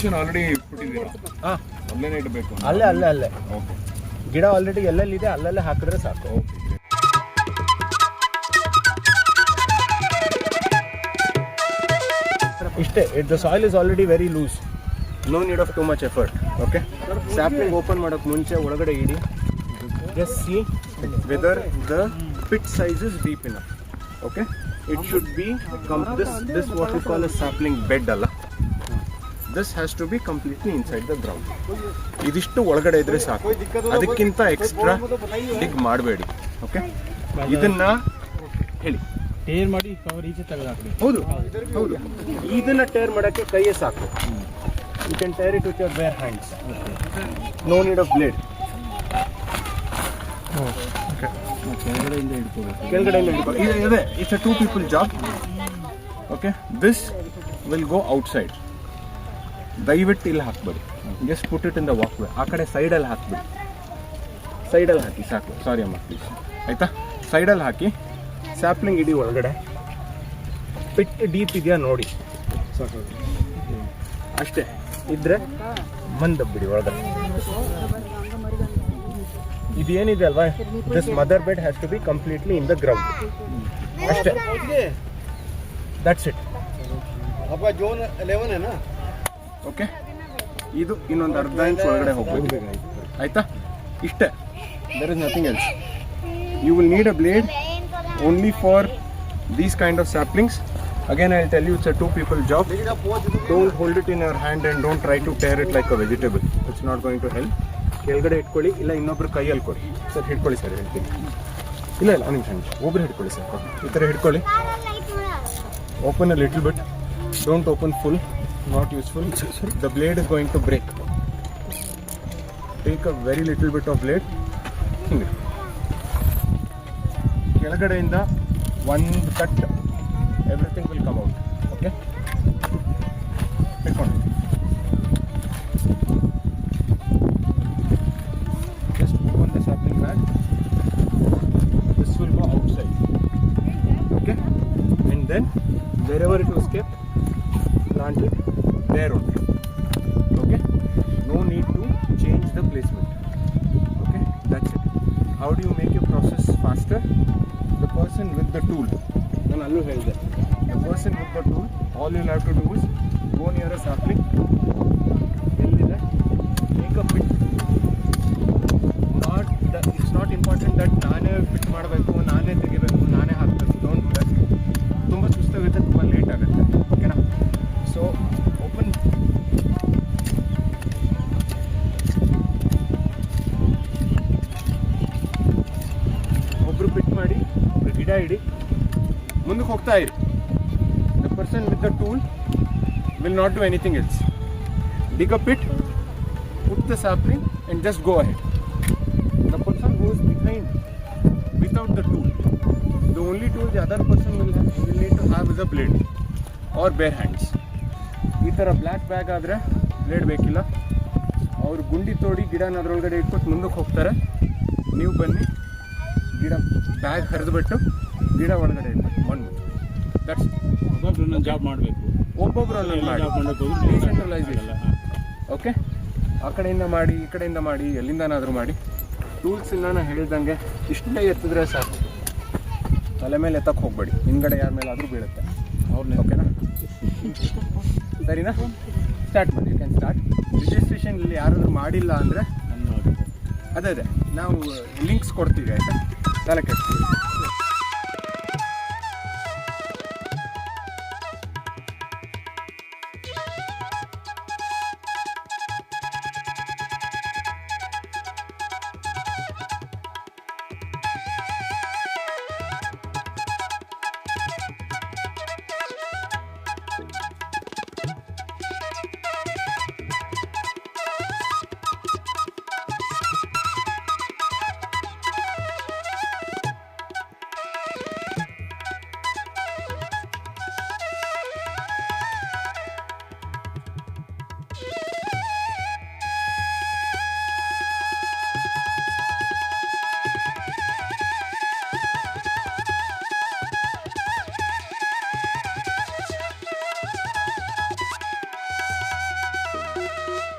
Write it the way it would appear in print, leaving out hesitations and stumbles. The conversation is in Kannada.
Foundation already ಬಿಟ್ಟಿದ್ದೀರಾ? ಹಾಂ, ಅಲ್ಲೇನೇ ಇಡಬೇಕು? ಅಲ್ಲೇ ಓಕೆ. ಗಿಡ ಆಲ್ರೆಡಿ ಎಲ್ಲೆಲ್ಲಿದೆ ಅಲ್ಲಲ್ಲೇ ಹಾಕಿದ್ರೆ ಸಾಕು. ಓಕೆ. ಇಷ್ಟೇ. The soil is already very loose, no need of too much effort. Okay, sapling open ಮಾಡೋಕ್ಕೆ ಮುಂಚೆ ಒಳಗಡೆ ಇಡಿ. Just see whether the pit size is deep enough. Okay, it should be this what we call a sapling bed ಅಲ್ಲ, this has to be completely inside the ground. ಇದಿಷ್ಟು ಒಳಗಡೆ ಇದ್ರೆ ಸಾಕು, ಅದಕ್ಕಿಂತ ಎಕ್ಸ್ಟ್ರಾ ಡಿಗ್ ಮಾಡಬೇಡಿ. ಓಕೆ, ಇದನ್ನ ಹೇಳಿ ಟೇರ್ ಮಾಡಿ ಕವರ್ ಈಚೆ ತೆಗೆದಾಕ್ರಿ. ಹೌದು ಹೌದು, ಇದನ್ನ ಟೇರ್ ಮಾಡೋಕ್ಕೆ ಕೈಯೇ ಸಾಕು. You can tear it with your bare hands, no need of blade. ಕೆಳಗಡೆಯಿಂದ ಹಿಡ್ಕೋಬೇಕು. ಕೆಳಗಡೆಯಿಂದ ಇದೆ. ಇಟ್ಸ್ ಅ 2 people ಜಾಬ್. Okay, this will go outside. ದಯವಿಟ್ಟು ಇಲ್ಲಿ ಹಾಕ್ಬೇಡಿ, just put it in the walkway. ಆ ಕಡೆ ಸೈಡಲ್ಲಿ ಹಾಕ್ಬಿಡಿ, ಸೈಡಲ್ಲಿ ಹಾಕಿ ಸಾಕು. ಸಾರಿ ಅಮ್ಮ ಪ್ಲೀಸ್, ಆಯಿತಾ? ಸೈಡಲ್ಲಿ ಹಾಕಿ ಸ್ಯಾಪ್ಲಿಂಗ್ ಇಡಿ ಒಳಗಡೆ. ಪಿಟ್ ಡೀಪ್ ಇದೆಯಾ ನೋಡಿ, ಸಾಕು ಅಷ್ಟೇ. ಇದ್ರೆ ಮಂದಬ್ಬಿಡಿ ಒಳಗಡೆ. ಇದೇನಿದೆ ಅಲ್ವಾ, this mother bed has to be completely in the ground. ಅಷ್ಟೇ, ದಟ್ಸ್ ಇಟ್. ಜೋನ್ 11 ಓಕೆ, ಇದು ಇನ್ನೊಂದು ಅರ್ಧ ಇಂಚ್ ಒಳಗಡೆ ಹೋಗ್ಬೇಕು, ಆಯ್ತಾ? ಇಷ್ಟೇ, there is nothing else. You will need a blade only for these kind of saplings. Again, I'll tell you, it's a 2 people job. Don't hold it in your hand and don't try to tear it like a vegetable. It's not going to help. ಕೆಳಗಡೆ ಇಟ್ಕೊಳ್ಳಿ, ಇಲ್ಲ ಇನ್ನೊಬ್ರು ಕೈಯಲ್ಲಿ ಕೊಡಿ. ಸರ್ ಹಿಡ್ಕೊಳ್ಳಿ ಸರ್, ಹೇಳ್ತೀನಿ. ಇಲ್ಲ ಒಂದು ನಿಮಿಷ, ಒಬ್ರು ಹಿಡ್ಕೊಳ್ಳಿ ಸರ್. ಈ ಥರ ಹಿಡ್ಕೊಳ್ಳಿ. Open a little bit, don't open full, not useful. The blade is going to break. Take a very little bit of blade. ಹಿಂಗೆ ಕೆಳಗಡೆಯಿಂದ ಒಂದು cut, everything will come out. Okay, ಹಿಡ್ಕೊಂಡು just open the sapling bag. This will go outside. Okay, and then wherever it was kept, plant it there only. Okay, no need to change the placement. Okay, that's it. How do you make your process faster? The person with the tool, ನಾನು ಅಲ್ಲೂ ಹೇಳಿದೆ, the person with the tool, all you'll have to do is go near a sapling, ಎಲ್ಲಿದೆ, make a pit. It's not important that ನಾನೇ ಫಿಟ್ ಮಾಡಬೇಕು, ನಾನೇ ತೆಗಿಬೇಕು, ನಾನೇ ಹಾಕಬೇಕು. Don't do that. ತುಂಬ ಸುಸ್ತಾಗುತ್ತೆ, ತುಂಬ ಲೇಟ್ ಆಗುತ್ತೆ. ಓಕೆನಾ? So open. ಒಬ್ಬರು ಪಿಟ್ ಮಾಡಿ, ಒಬ್ಬರು ಗಿಡ ಇಡಿ, ಮುಂದಕ್ಕೆ ಹೋಗ್ತಾ ಇರಿ. The person with the tool will not do anything else. Dig a pit, put the sapling and just go ahead. The person who is behind without the tool, the only tool the other person will need to have is a blade or bare hands. ಈ ಥರ ಬ್ಲ್ಯಾಕ್ ಬ್ಯಾಗ್ ಆದರೆ ಬ್ಲೇಡ್ ಬೇಕಿಲ್ಲ. ಅವರು ಗುಂಡಿ ತೋಡಿ ಗಿಡನ ಅದರೊಳಗಡೆ ಇಟ್ಬಿಟ್ಟು ಮುಂದಕ್ಕೆ ಹೋಗ್ತಾರೆ. ನೀವು ಬನ್ನಿ, ಗಿಡ ಬ್ಯಾಗ್ ಹರಿದುಬಿಟ್ಟು ಗಿಡ ಒಳಗಡೆ ಇಟ್ಬಿಟ್ಟು ಬಂದು. ದಟ್ಸ್ ಒಬ್ಬೊಬ್ರು ಜಾಬ್ ಮಾಡಬೇಕು, ಒಬ್ಬೊಬ್ಬರು ಡಿಸೆಂಟ್ರಲೈಸೇಷನ್. ಓಕೆ, ಆ ಕಡೆಯಿಂದ ಮಾಡಿ, ಈ ಕಡೆಯಿಂದ ಮಾಡಿ, ಎಲ್ಲಿಂದನಾದರೂ ಮಾಡಿ. ಟೂಲ್ಸನ್ನ ನಾನು ಹೇಳಿದಂಗೆ ಇಷ್ಟೇ ಎತ್ತಿದ್ರೆ ಸಾಕು, ತಲೆ ಮೇಲೆ ಎತ್ತಕ್ಕೆ ಹೋಗಬೇಡಿ. ಹಿಂದ್ಗಡೆ ಯಾರ ಮೇಲಾದರೂ ಬೀಳುತ್ತೆ. ಅವ್ರನ್ನೇ. ಓಕೆನಾ? ಸರಿನಾ? ಸ್ಟಾರ್ಟ್ ಮಾಡಿ. You can start. ರಿಜಿಸ್ಟ್ರೇಷನ್ ಇಲ್ಲಿ ಯಾರಾದರೂ ಮಾಡಿಲ್ಲ ಅಂದರೆ ಅದೇ ನಾವು ಲಿಂಕ್ಸ್ ಕೊಡ್ತೀವಿ, ಆಯಿತಾ? ತಲೆ ಕೆಡ್ತೀವಿ. Bye.